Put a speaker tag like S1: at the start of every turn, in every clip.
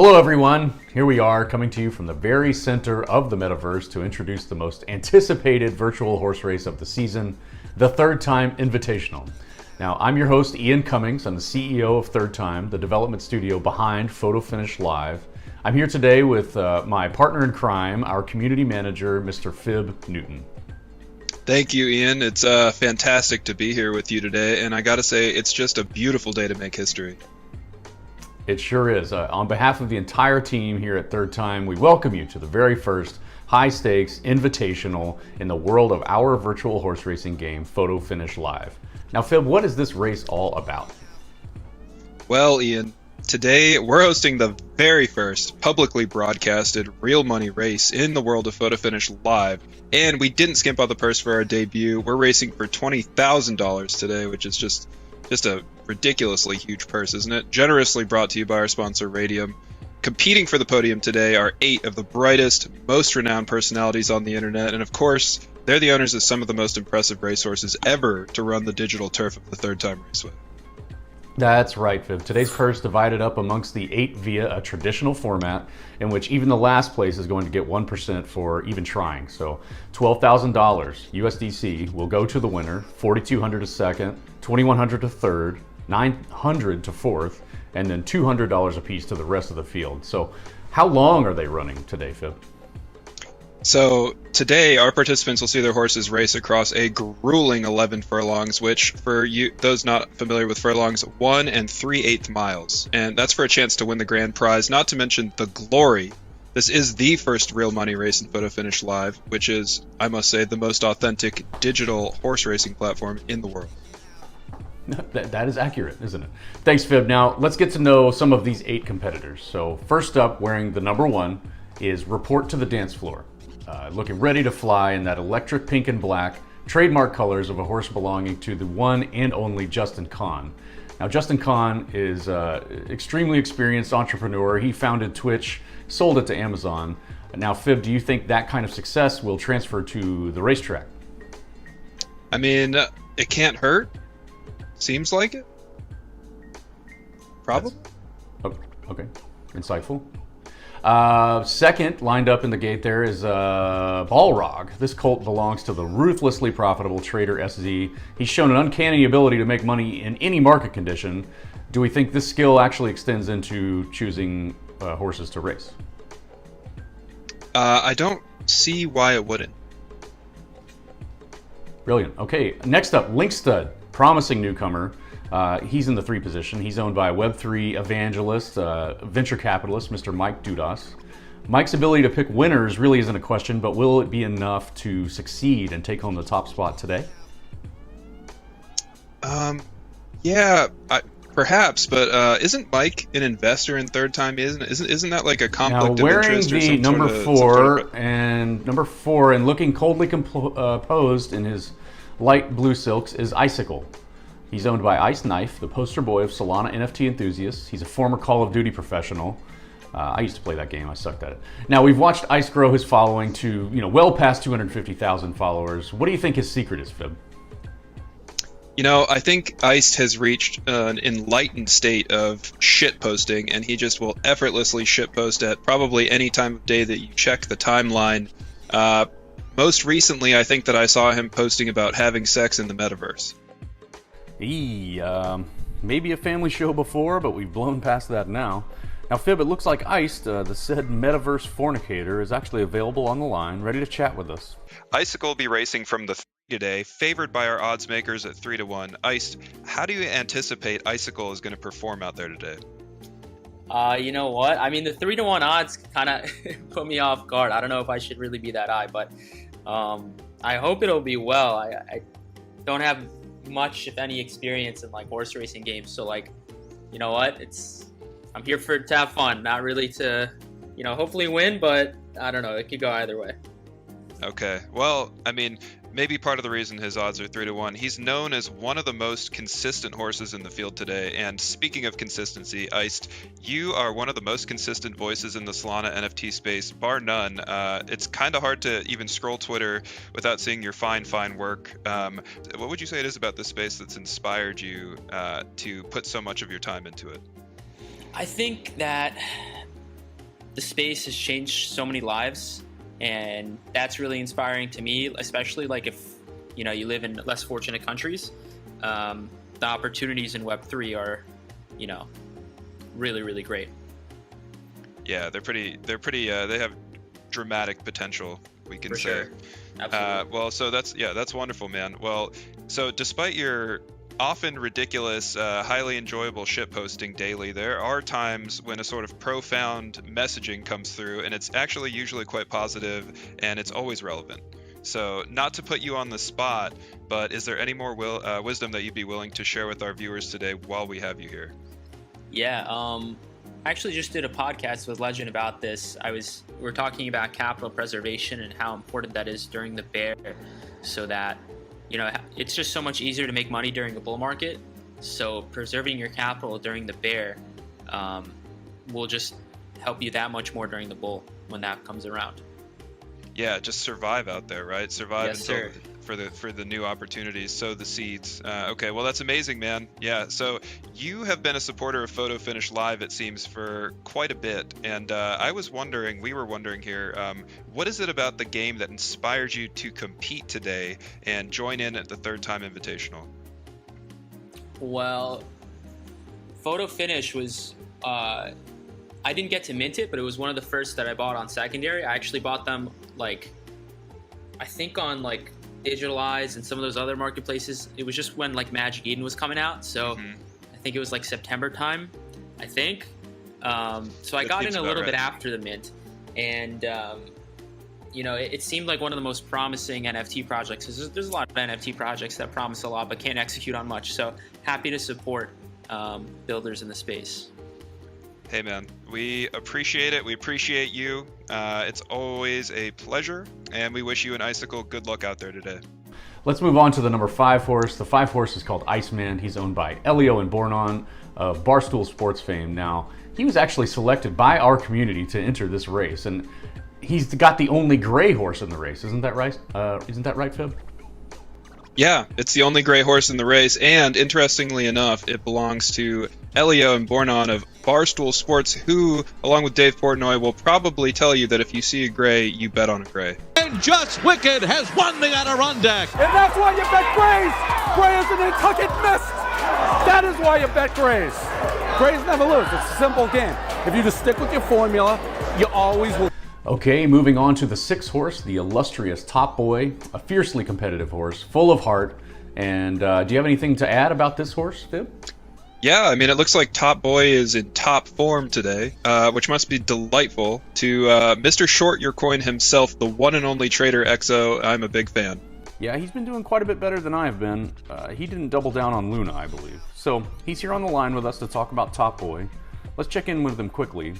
S1: Hello everyone, here we are coming to you from the very center of the metaverse to introduce the most anticipated virtual horse race of the season, the Third Time Invitational. Now, I'm your host, Ian Cummings. I'm the CEO of Third Time, the development studio behind Photo Finish Live. I'm here today with my partner in crime, our community manager, Mr. Phib Newton.
S2: Thank you, Ian. It's fantastic to be here with you today, and I gotta say, it's just a beautiful day to make history.
S1: It sure is. On behalf of the entire team here at Third Time, we welcome you to the very first high-stakes invitational in the world of our virtual horse racing game, Photo Finish Live. Now, Phib, what is this race all about?
S2: Well, Ian, today we're hosting the very first publicly broadcasted real money race in the world of Photo Finish Live, and we didn't skimp on the purse for our debut. We're racing for $20,000 today, which is just a ridiculously huge purse, isn't it? Generously brought to you by our sponsor, Raydium. Competing for the podium today are 8 of the brightest, most renowned personalities on the internet, and of course, they're the owners of some of the most impressive racehorses ever to run the digital turf of the Third Time Raceway.
S1: That's right, Phib. Today's purse divided up amongst the 8 via a traditional format in which even the last place is going to get 1% for even trying. So $12,000 USDC will go to the winner, $4,200 to second, $2,100 to third, $900 to fourth, and then $200 apiece to the rest of the field. So how long are they running today, Phib?
S2: So today, our participants will see their horses race across a grueling 11 furlongs, which for you, those not familiar with furlongs, 1 3/8 miles. And that's for a chance to win the grand prize, not to mention the glory. This is the first real money race in Photo Finish Live, which is, I must say, the most authentic digital horse racing platform in the world.
S1: That is accurate, isn't it? Thanks, Phib. Now, let's get to know some of these 8 competitors. So first up, wearing the number 1, is Report to the Dance Floor. Looking ready to fly in that electric pink and black, trademark colors of a horse belonging to the one and only Justin Kan. Now, Justin Kan is an extremely experienced entrepreneur. He founded Twitch, sold it to Amazon. Now, Phib, do you think that kind of success will transfer to the racetrack?
S2: I mean, it can't hurt. Seems like it. Probably.
S1: Okay, insightful. Second, lined up in the gate there is Balrog. This colt belongs to the ruthlessly profitable trader SZ. He's shown an uncanny ability to make money in any market condition. Do we think this skill actually extends into choosing horses to race?
S2: I don't see why it wouldn't.
S1: Brilliant. Okay, next up, Linkstud. Promising newcomer. He's in the 3 position. He's owned by a Web3 evangelist, venture capitalist, Mr. Mike Dudas. Mike's ability to pick winners really isn't a question, but will it be enough to succeed and take home the top spot today?
S2: Yeah, perhaps, but isn't Mike an investor in Third Time? Isn't that like a conflict of interest?
S1: Now, wearing the number 4 and looking coldly composed in his light blue silks is Icicle. He's owned by Ice Knife, the poster boy of Solana NFT enthusiasts. He's a former Call of Duty professional. I used to play that game. I sucked at it. Now, we've watched Ice grow his following to, well past 250,000 followers. What do you think his secret is, Phib?
S2: I think Ice has reached an enlightened state of shitposting, and he just will effortlessly shitpost at probably any time of day that you check the timeline. Most recently, I think that I saw him posting about having sex in the metaverse.
S1: Maybe a family show before, but we've blown past that now. Now, Phib, it looks like Iced, the said metaverse fornicator, is actually available on the line, ready to chat with us.
S2: Icicle will be racing from the 3 today, favored by our odds makers at 3-1. Iced, how do you anticipate Icicle is going to perform out there today?
S3: You know what? I mean, the 3-1 odds kind of put me off guard. I don't know if I should really be that high, but I hope it'll be well. I don't have much, if any, experience in horse racing games, so you know what? I'm here to have fun, not really to, hopefully win, but I don't know. It could go either way.
S2: Okay. Well, I mean, maybe part of the reason his odds are 3-1, he's known as one of the most consistent horses in the field today. And speaking of consistency, Iced, you are one of the most consistent voices in the Solana NFT space, bar none. It's kind of hard to even scroll Twitter without seeing your fine work. What would you say it is about this space that's inspired you to put so much of your time into it?
S3: I think that the space has changed so many lives, and that's really inspiring to me, especially like if you live in less fortunate countries. The opportunities in Web3 are really, really great.
S2: Yeah, they're pretty. They have dramatic potential, we can
S3: For
S2: say.
S3: sure. Absolutely.
S2: Well, so that's wonderful, man. Well, so despite your often ridiculous, highly enjoyable shit posting daily, there are times when a sort of profound messaging comes through, and it's actually usually quite positive, and it's always relevant. So, not to put you on the spot, but is there any more wisdom that you'd be willing to share with our viewers today while we have you here?
S3: Yeah, I actually just did a podcast with Legend about this. We're talking about capital preservation and how important that is during the bear, so that it's just so much easier to make money during a bull market. So preserving your capital during the bear will just help you that much more during the bull when that comes around.
S2: Yeah, just survive out there, right? Survive
S3: Yes, sir.
S2: for the new opportunities, sow the seeds. Okay, well, that's amazing, man. Yeah, so you have been a supporter of Photo Finish Live, it seems, for quite a bit, and we were wondering here, what is it about the game that inspired you to compete today and join in at the third time invitational?
S3: Well, Photo Finish was I didn't get to mint it, but it was one of the first that I bought on secondary. I actually bought them I think on Digitalize and some of those other marketplaces. It was just when Magic Eden was coming out, so I think it was September time, I think. So I got in a little bit after the mint, and it seemed like one of the most promising NFT projects. There's a lot of NFT projects that promise a lot but can't execute on much. So happy to support builders in the space.
S2: Hey man, we appreciate it. We appreciate you. It's always a pleasure, and we wish you and Icicle good luck out there today.
S1: Let's move on to the number 5 horse. The 5 horse is called Iceman. He's owned by Elio and Bornon of Barstool Sports fame. Now, he was actually selected by our community to enter this race, and he's got the only gray horse in the race. Isn't that right? Isn't that right, Fib?
S2: Yeah, it's the only gray horse in the race, and interestingly enough, it belongs to Elio and Bornon of Barstool Sports, who, along with Dave Portnoy, will probably tell you that if you see a gray, you bet on a gray.
S4: And Just Wicked has won the Adirondack.
S5: And that's why you bet Grays. Gray is an Nantucket missed. That is why you bet Grays. Grays never lose. It's a simple game. If you just stick with your formula, you always will.
S1: Okay, moving on to the 6 horse, the illustrious Top Boy, a fiercely competitive horse, full of heart. And do you have anything to add about this horse, Fib?
S2: Yeah, I mean, it looks like Top Boy is in top form today, which must be delightful. To Mr. Short Your Coin himself, the one and only Trader XO, I'm a big fan.
S1: Yeah, he's been doing quite a bit better than I've been. He didn't double down on Luna, I believe. So he's here on the line with us to talk about Top Boy. Let's check in with him quickly.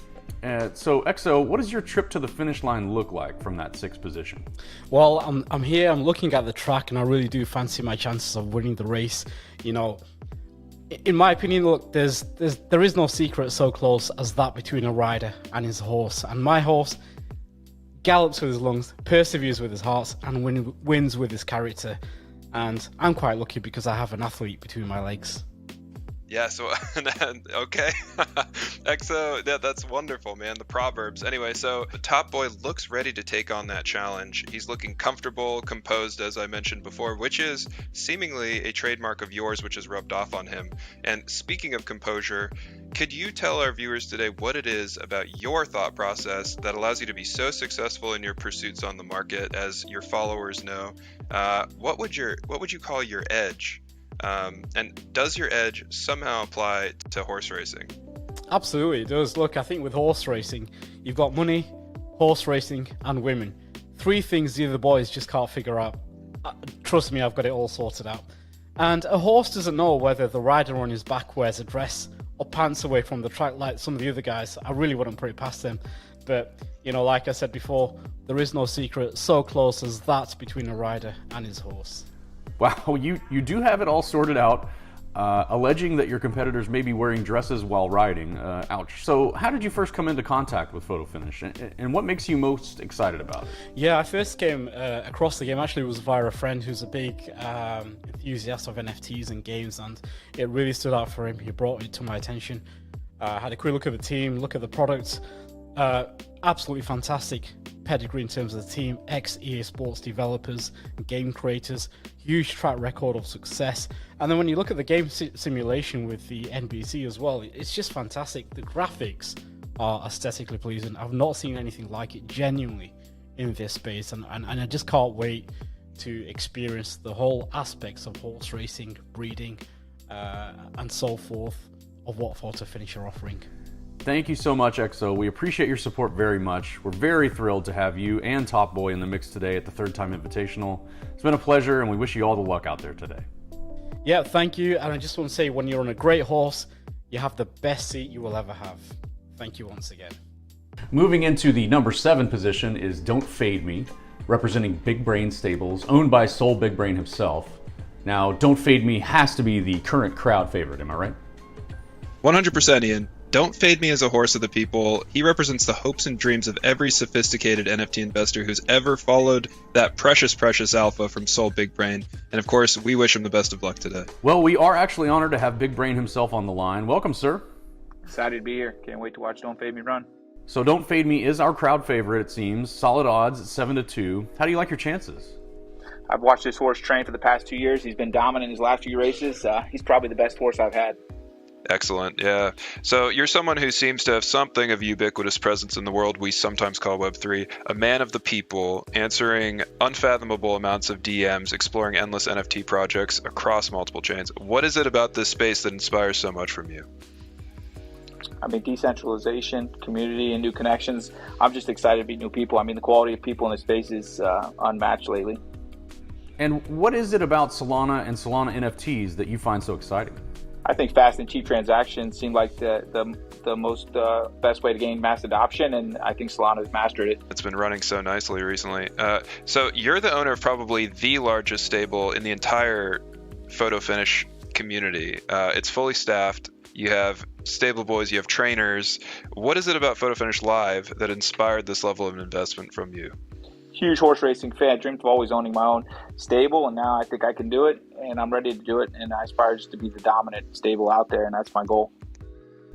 S1: So XO, what does your trip to the finish line look like from that 6th position?
S6: Well, I'm here, I'm looking at the track, and I really do fancy my chances of winning the race. In my opinion, look, there is no secret so close as that between a rider and his horse. And my horse gallops with his lungs, perseveres with his heart, and wins with his character. And I'm quite lucky because I have an athlete between my legs.
S2: Yeah, so, okay. XO, that's wonderful, man. The proverbs. Anyway, so the Top Boy looks ready to take on that challenge. He's looking comfortable, composed, as I mentioned before, which is seemingly a trademark of yours, which has rubbed off on him. And speaking of composure, could you tell our viewers today what it is about your thought process that allows you to be so successful in your pursuits on the market, as your followers know? What would you call your edge? And does your edge somehow apply to horse racing?
S6: Absolutely, it does. Look, I think with horse racing, you've got money, horse racing, and women. 3 things the other boys just can't figure out. Trust me, I've got it all sorted out. And a horse doesn't know whether the rider on his back wears a dress or pants away from the track like some of the other guys. I really wouldn't put it past them. But, like I said before, there is no secret so close as that between a rider and his horse.
S1: Wow, you do have it all sorted out, alleging that your competitors may be wearing dresses while riding. Ouch. So how did you first come into contact with Photo Finish, and what makes you most excited about it?
S6: Yeah, I first came across the game, actually it was via a friend who's a big enthusiast of NFTs and games, and it really stood out for him. He brought it to my attention. I had a quick look at the team, look at the products, Absolutely fantastic pedigree in terms of the team, ex-EA Sports developers, game creators, huge track record of success. And then when you look at the game simulation with the NPC as well, it's just fantastic. The graphics are aesthetically pleasing. I've not seen anything like it genuinely in this space, and I just can't wait to experience the whole aspects of horse racing, breeding, and so forth of what Photo Finish are offering.
S1: Thank you so much, EXO. We appreciate your support very much. We're very thrilled to have you and Top Boy in the mix today at the Third Time Invitational. It's been a pleasure, and we wish you all the luck out there today.
S6: Yeah, thank you. And I just want to say, when you're on a great horse, you have the best seat you will ever have. Thank you once again.
S1: Moving into the number 7 position is Don't Fade Me, representing Big Brain Stables, owned by Soul Big Brain himself. Now, Don't Fade Me has to be the current crowd favorite, am I right?
S2: 100%, Ian. Don't Fade Me as a horse of the people. He represents the hopes and dreams of every sophisticated NFT investor who's ever followed that precious, precious alpha from Soul Big Brain. And of course, we wish him the best of luck today.
S1: Well, we are actually honored to have Big Brain himself on the line. Welcome, sir.
S7: Excited to be here. Can't wait to watch Don't Fade Me run.
S1: So Don't Fade Me is our crowd favorite, it seems. Solid odds at 7-2. How do you like your chances?
S7: I've watched this horse train for the past 2 years. He's been dominant in his last few races. He's probably the best horse I've had.
S2: Excellent, yeah. So you're someone who seems to have something of ubiquitous presence in the world we sometimes call Web3, a man of the people, answering unfathomable amounts of DMs, exploring endless NFT projects across multiple chains. What is it about this space that inspires so much from you?
S7: I mean, decentralization, community, and new connections. I'm just excited to meet new people. I mean, the quality of people in this space is unmatched lately.
S1: And what is it about Solana and Solana NFTs that you find so exciting?
S7: I think fast and cheap transactions seem like the most best way to gain mass adoption, and I think Solana has mastered it.
S2: It's been running so nicely recently. So you're the owner of probably the largest stable in the entire Photo Finish community. It's fully staffed. You have stable boys, you have trainers. What is it about Photo Finish Live that inspired this level of investment from you?
S7: Huge horse racing fan. Dreamed of always owning my own stable, and now I think I can do it, and I'm ready to do it, and I aspire just to be the dominant stable out there, and that's my goal.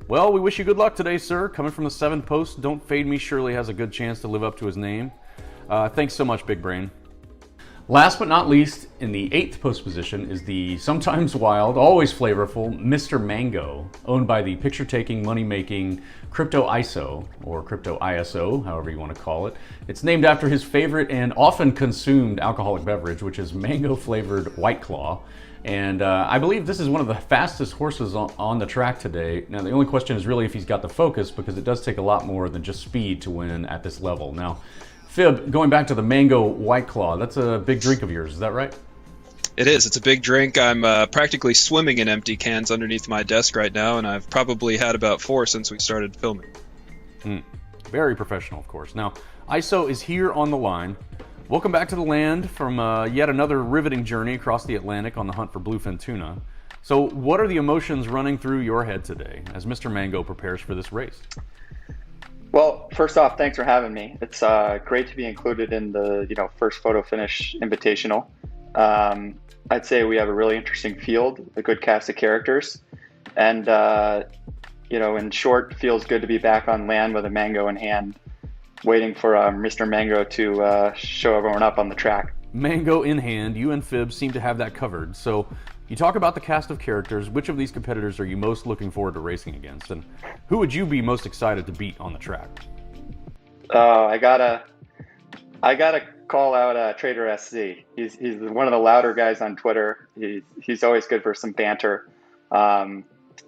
S1: Well, we wish you good luck today, sir. Coming from the 7 post, Don't Fade Me surely has a good chance to live up to his name. Thanks so much, Big Brain. Last but not least, in the 8th post position is the sometimes wild, always flavorful Mr. Mango, owned by the picture-taking, money-making Crypto ISO, or Crypto ISO, however you want to call it. It's named after his favorite and often consumed alcoholic beverage, which is mango-flavored White Claw. And I believe this is one of the fastest horses on the track today. Now, the only question is really if he's got the focus, because it does take a lot more than just speed to win at this level. Now, Fib, going back to the Mango White Claw, that's a big drink of yours, is that right?
S2: It is. It's a big drink. I'm practically swimming in empty cans underneath my desk right now, and I've probably had about 4 since we started filming.
S1: Very professional, of course. Now, ISO is here on the line. Welcome back to the land from yet another riveting journey across the Atlantic on the hunt for bluefin tuna. So what are the emotions running through your head today as Mr. Mango prepares for this race?
S8: Well, first off, thanks for having me. It's great to be included in the first Photo Finish Invitational. I'd say we have a really interesting field, a good cast of characters, and in short, feels good to be back on land with a mango in hand, waiting for Mr. Mango to show everyone up on the track.
S1: Mango in hand, you and Fib seem to have that covered. So you talk about the cast of characters. Which of these competitors are you most looking forward to racing against, and who would you be most excited to beat on the track?
S8: I gotta call out Trader SC. He's one of the louder guys on Twitter. He's always good for some banter. I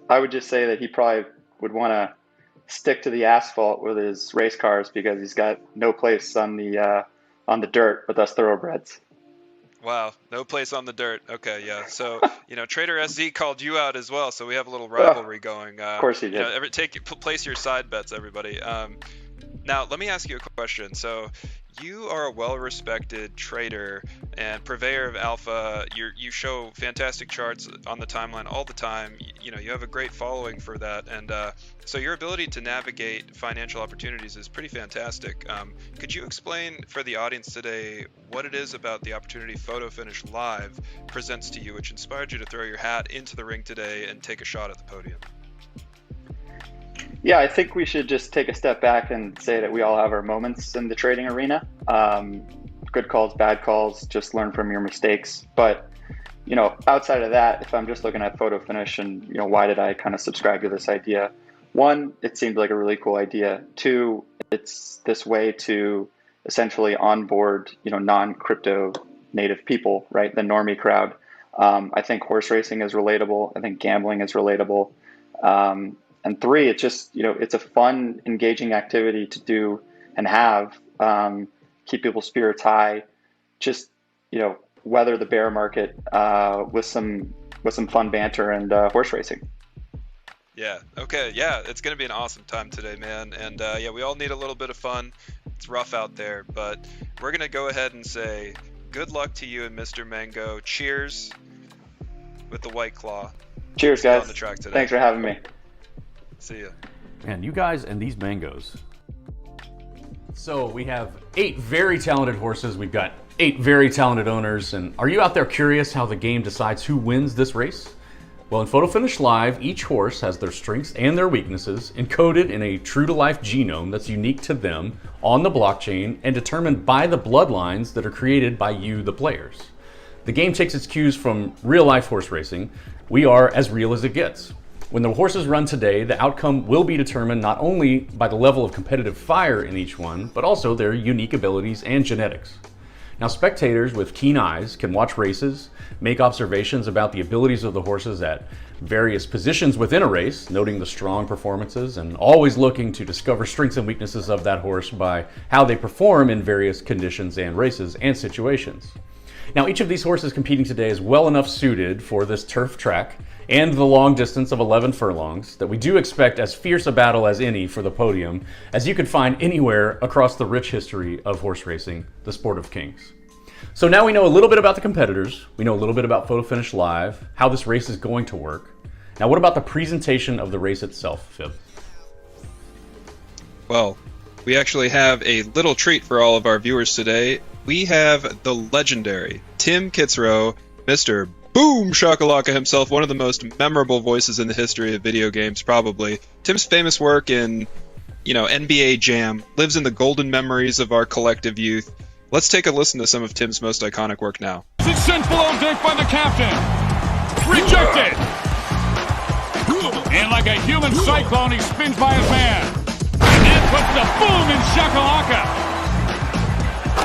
S8: would just say that he probably would want to stick to the asphalt with his race cars because he's got no place on the dirt with us thoroughbreds.
S2: Wow, no place on the dirt. Okay, yeah. So, Trader SZ called you out as well, so we have a little rivalry going.
S8: Of course he did.
S2: Place your side bets, everybody. Now, let me ask you a question. So, you are a well-respected trader and purveyor of alpha. You show fantastic charts on the timeline all the time. You have a great following for that, and so your ability to navigate financial opportunities is pretty fantastic. Could you explain for the audience today what it is about the opportunity Photo Finish Live presents to you, which inspired you to throw your hat into the ring today and take a shot at the podium?
S8: Yeah, I think we should just take a step back and say that we all have our moments in the trading arena. Good calls, bad calls, just learn from your mistakes. But, outside of that, if I'm just looking at photo finish and, why did I kind of subscribe to this idea? One, it seemed like a really cool idea. Two, it's this way to essentially onboard, non-crypto native people, right? The normie crowd. I think horse racing is relatable. I think gambling is relatable. And three, it's just, it's a fun, engaging activity to do and have, keep people's spirits high, just, weather the bear market with some fun banter and horse racing.
S2: Yeah. Okay. Yeah. It's going to be an awesome time today, man. And we all need a little bit of fun. It's rough out there, but we're going to go ahead and say good luck to you and Mr. Mango. Cheers with the White Claw.
S8: Cheers, guys.
S2: On the track today.
S8: Thanks for having me.
S2: See ya.
S1: Man, you guys and these mangoes. So we have 8 very talented horses. We've got 8 very talented owners. And are you out there curious how the game decides who wins this race? Well, in Photo Finish Live, each horse has their strengths and their weaknesses encoded in a true-to-life genome that's unique to them on the blockchain and determined by the bloodlines that are created by you, the players. The game takes its cues from real-life horse racing. We are as real as it gets. When the horses run today, the outcome will be determined not only by the level of competitive fire in each one, but also their unique abilities and genetics. Now, spectators with keen eyes can watch races, make observations about the abilities of the horses at various positions within a race, noting the strong performances and always looking to discover strengths and weaknesses of that horse by how they perform in various conditions and races and situations. Now, each of these horses competing today is well enough suited for this turf track and the long distance of 11 furlongs that we do expect as fierce a battle as any for the podium as you could find anywhere across the rich history of horse racing, the sport of kings. So now we know a little bit about the competitors, we know a little bit about Photo Finish Live, how this race is going to work. Now what about the presentation of the race itself, Fib?
S2: Well, we actually have a little treat for all of our viewers today. We have the legendary Tim Kitzrow, Mr. Boom Shakalaka himself, one of the most memorable voices in the history of video games, probably. Tim's famous work in, NBA Jam lives in the golden memories of our collective youth. Let's take a listen to some of Tim's most iconic work now.
S9: It's sent below deck by the captain. Rejected. And like a human cyclone, he spins by his man. And puts the boom in Shakalaka.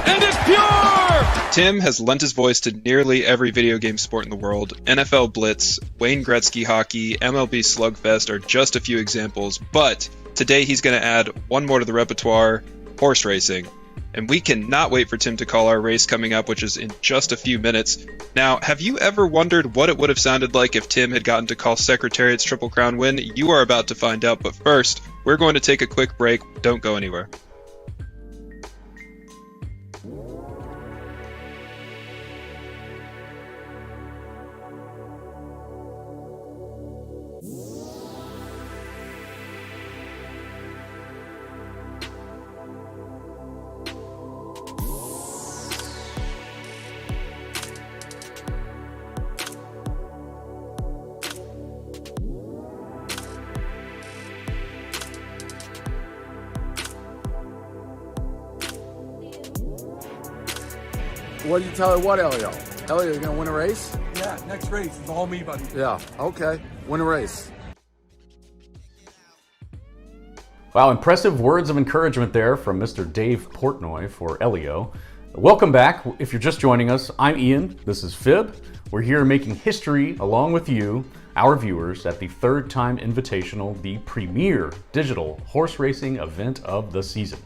S9: And it's pure!
S2: Tim has lent his voice to nearly every video game sport in the world. NFL Blitz, Wayne Gretzky hockey, MLB Slugfest are just a few examples, but today he's going to add one more to the repertoire, horse racing. And we cannot wait for Tim to call our race coming up, which is in just a few minutes. Now, have you ever wondered what it would have sounded like if Tim had gotten to call Secretariat's Triple Crown win? You are about to find out, but first, we're going to take a quick break. Don't go anywhere.
S5: What did you tell her what, Elio? Elio, you gonna win a race?
S10: Yeah, next race. It's all me, buddy.
S5: Yeah, okay. Win a race.
S1: Wow, impressive words of encouragement there from Mr. Dave Portnoy for Elio. Welcome back. If you're just joining us, I'm Ian. This is Fib. We're here making history along with you, our viewers, at the Third Time Invitational, the premier digital horse racing event of the season.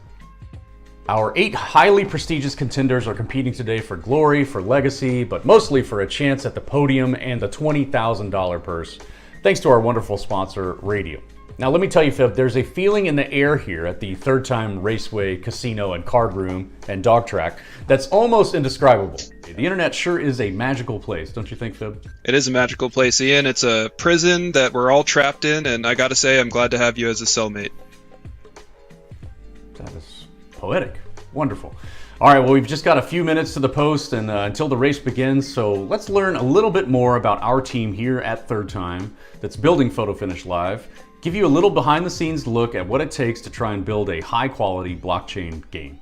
S1: Our 8 highly prestigious contenders are competing today for glory, for legacy, but mostly for a chance at the podium and the $20,000 purse, thanks to our wonderful sponsor, Raydium. Now let me tell you, Fib, there's a feeling in the air here at the Third Time Raceway Casino and Card Room and Dog Track that's almost indescribable. The internet sure is a magical place, don't you think, Fib?
S2: It is a magical place, Ian. It's a prison that we're all trapped in, and I gotta say, I'm glad to have you as a cellmate.
S1: That is poetic. Wonderful. All right, well, we've just got a few minutes to the post and until the race begins, so let's learn a little bit more about our team here at Third Time that's building Photo Finish Live. give you a little behind the scenes look at what it takes to try and build a high quality blockchain game.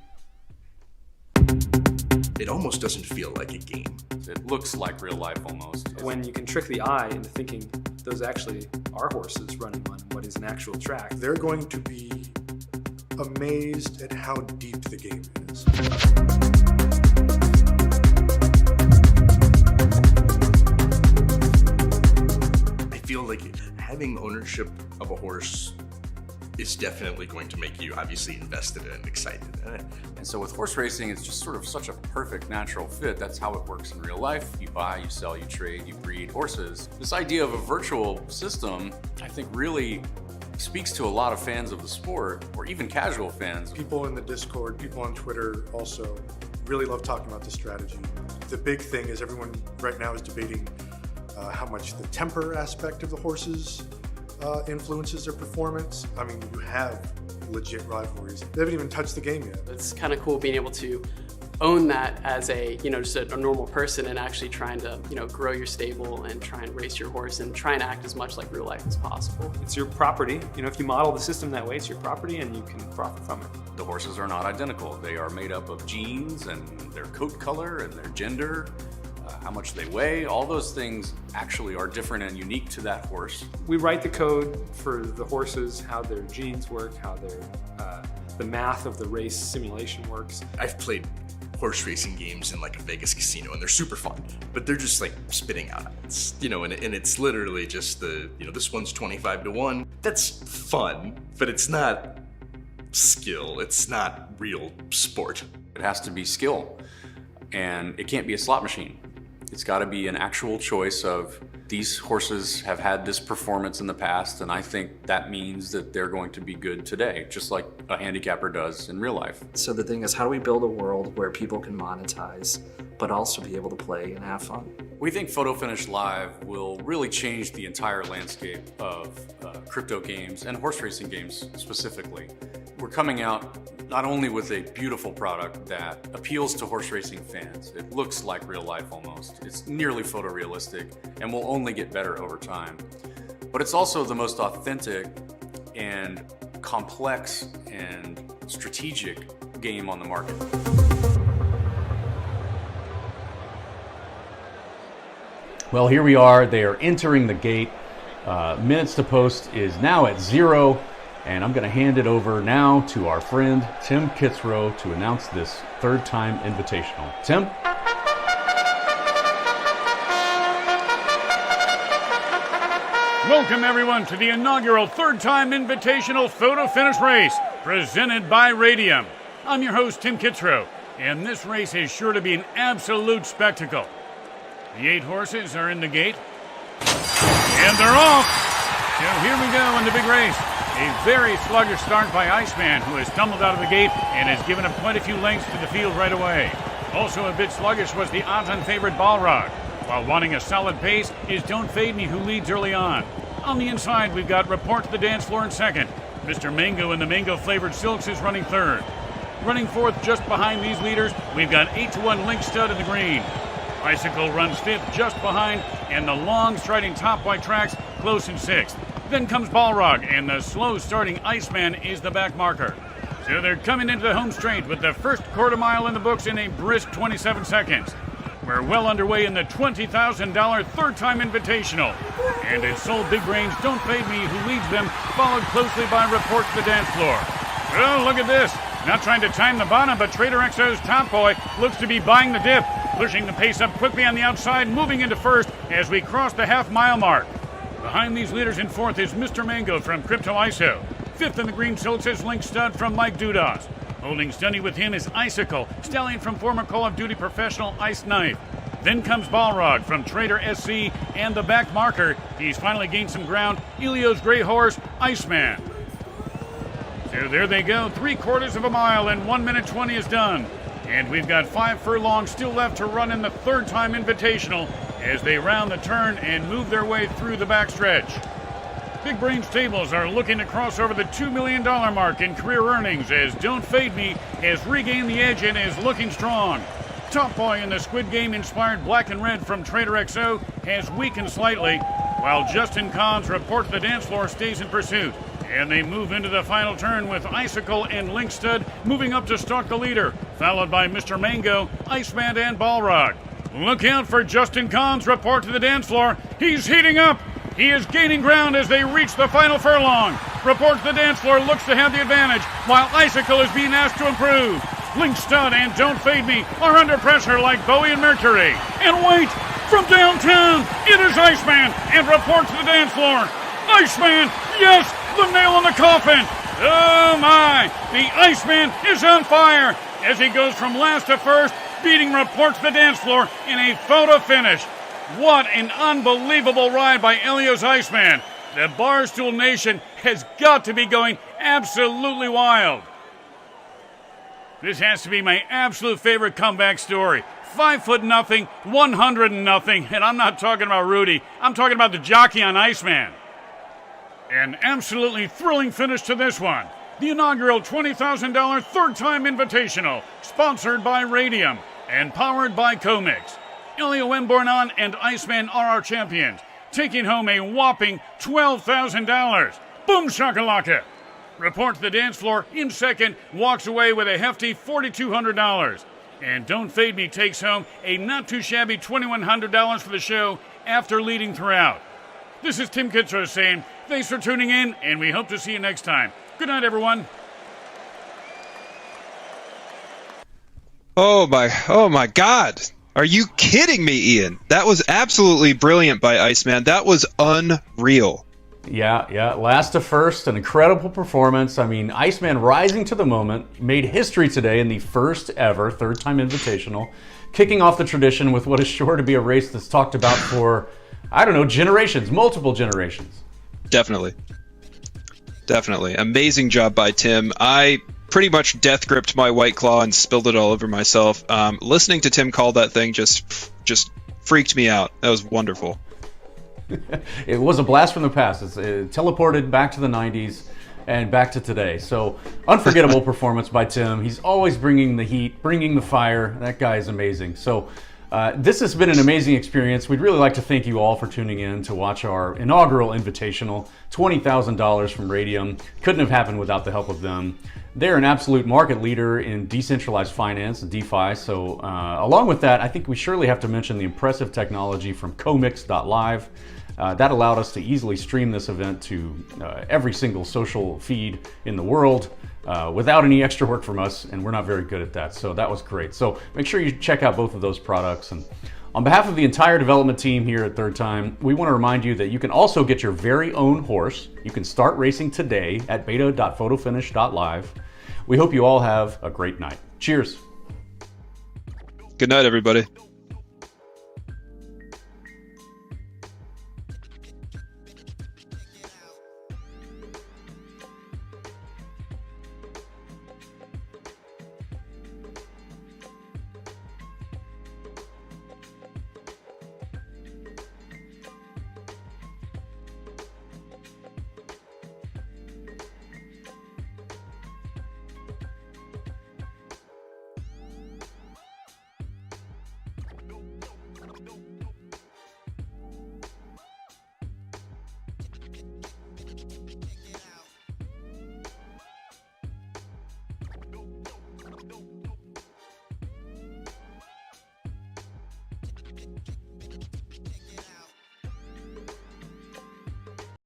S11: It almost doesn't feel like a game.
S1: It looks like real life almost.
S12: When you can trick the eye into thinking those actually are horses running on what is an actual track,
S10: They're going to be amazed at how deep the game is.
S11: I feel like having ownership of a horse is definitely going to make you obviously invested and excited in it.
S1: And so with horse racing, it's just sort of such a perfect natural fit. That's how it works in real life. You buy, you sell, you trade, you breed horses. This idea of a virtual system, I think really speaks to a lot of fans of the sport, or even casual fans.
S10: People in the Discord, people on Twitter also really love talking about this strategy. The big thing is everyone right now is debating how much the temper aspect of the horses influences their performance. I mean, you have legit rivalries. They haven't even touched the game yet.
S13: It's kind of cool being able to own that as a, just a normal person, and actually trying to, grow your stable and try and race your horse and try and act as much like real life as possible.
S12: it's your property. If you model the system that way, it's your property and you can profit from it.
S1: The horses are not identical. They are made up of genes and their coat color and their gender, how much they weigh. All those things actually are different and unique to that horse.
S12: We write the code for the horses, how their genes work, how their the math of the race simulation works.
S11: I've played horse racing games in like a Vegas casino and they're super fun, but they're just like spitting out odds, and it's literally just this one's 25 to 1. That's fun, but it's not skill. It's not real sport.
S1: It has to be skill, and it can't be a slot machine. It's got to be an actual choice of these horses have had this performance in the past, and I think that means that they're going to be good today, just like a handicapper does in real life.
S14: So the thing is, how do we build a world where people can monetize, but also be able to play and have fun?
S1: We think Photo Finish Live will really change the entire landscape of crypto games and horse racing games specifically. We're coming out not only with a beautiful product that appeals to horse racing fans. It looks like real life almost. It's nearly photorealistic and will only get better over time. But it's also the most authentic and complex and strategic game on the market. Well, here we are. They are entering the gate. Minutes to post is now at 0. And I'm going to hand it over now to our friend Tim Kitzrow to announce this third-time invitational. Tim?
S9: Welcome, everyone, to the inaugural third-time invitational photo finish race presented by Raydium. I'm your host, Tim Kitzrow, and this race is sure to be an absolute spectacle. The 8 horses are in the gate, and they're off. So here we go in the big race. A very sluggish start by Iceman, who has stumbled out of the gate and has given up quite a few lengths to the field right away. Also a bit sluggish was the odds-on favorite Balrog, while wanting a solid pace is Don't Fade Me, who leads early on. On the inside, we've got Report to the Dance Floor in second. Mr. Mango and the Mango-flavored Silks is running third. Running fourth just behind these leaders, we've got 8-1 Link Stud in the green. Icicle runs fifth just behind, and the long striding top white tracks close in sixth. Then comes Balrog, and the slow-starting Iceman is the back marker. So they're coming into the home straight with the first quarter mile in the books in a brisk 27 seconds. We're well underway in the $20,000 third-time invitational. And it's Soul Big Brains Don't Fade Me who leads them, followed closely by Report to the Dance Floor. Oh, look at this. Not trying to time the bottom, but Trader XO's Top Boy looks to be buying the dip, pushing the pace up quickly on the outside, moving into first as we cross the half-mile mark. Behind these leaders in fourth is Mr. Mango from Crypto ISO. Fifth in the green silks is Link Stud from Mike Dudas. Holding steady with him is Icicle, Stallion from former Call of Duty professional Ice Knife. Then comes Balrog from Trader SC and the back marker. He's finally gained some ground. Elio's gray horse, Iceman. So there they go, 3/4 of a mile and 1 minute 20 is done. And we've got 5 furlongs still left to run in the third-time invitational as they round the turn and move their way through the backstretch. Big Brain Stables are looking to cross over the $2 million mark in career earnings as Don't Fade Me has regained the edge and is looking strong. Top Boy in the Squid Game-inspired black and red from Trader XO has weakened slightly, while Justin Cons report to the dance floor stays in pursuit. And they move into the final turn with Icicle and Linkstud moving up to stalk the leader, followed by Mr. Mango, Iceman, and Balrog. Look out for Justin Cons report to the dance floor. He's heating up. He is gaining ground as they reach the final furlong. Report to the dance floor looks to have the advantage, while Icicle is being asked to improve. Linkstud and Don't Fade Me are under pressure like Bowie and Mercury. And wait! From downtown, it is Iceman, and reports to the dance floor. Iceman, yes, the nail in the coffin. Oh my, the Iceman is on fire as he goes from last to first, beating reports to the dance floor in a photo finish. What an unbelievable ride by Elio's Iceman. The Barstool Nation has got to be going absolutely wild. This has to be my absolute favorite comeback story. 5'0", 100 and nothing, and I'm not talking about Rudy. I'm talking about the jockey on Iceman. An absolutely thrilling finish to this one. The inaugural $20,000 third-time invitational, sponsored by Raydium and powered by Commix. Elio Embornan and Iceman are our champions, taking home a whopping $12,000. Boom shakalaka! Report to the dance floor in second, walks away with a hefty $4,200. And Don't Fade Me takes home a not-too-shabby $2,100 for the show after leading throughout. This is Tim Kitzrow saying thanks for tuning in, and we hope to see you next time. Good night, everyone.
S2: Oh my God. Are you kidding me, Ian? That was absolutely brilliant by Iceman. That was unreal.
S1: Yeah. Last to first, an incredible performance. I mean, Iceman rising to the moment, made history today in the first ever third-time invitational, kicking off the tradition with what is sure to be a race that's talked about for, I don't know, generations, multiple generations.
S2: Definitely. Amazing job by Tim. I pretty much death gripped my White Claw and spilled it all over myself. Listening to Tim call that thing just freaked me out. That was wonderful.
S1: It was a blast from the past. It's teleported back to the 90s and back to today. So unforgettable performance by Tim. He's always bringing the heat, bringing the fire. That guy is amazing. So this has been an amazing experience. We'd really like to thank you all for tuning in to watch our inaugural invitational, $20,000 from Raydium. Couldn't have happened without the help of them. They're an absolute market leader in decentralized finance, DeFi. So along with that, I think we surely have to mention the impressive technology from Commix.live. That allowed us to easily stream this event to every single social feed in the world without any extra work from us, and we're not very good at that, so that was great. So make sure you check out both of those products. And on behalf of the entire development team here at Third Time, we want to remind you that you can also get your very own horse. You can start racing today at beta.photofinish.live. We hope you all have a great night. Cheers.
S2: Good night, everybody.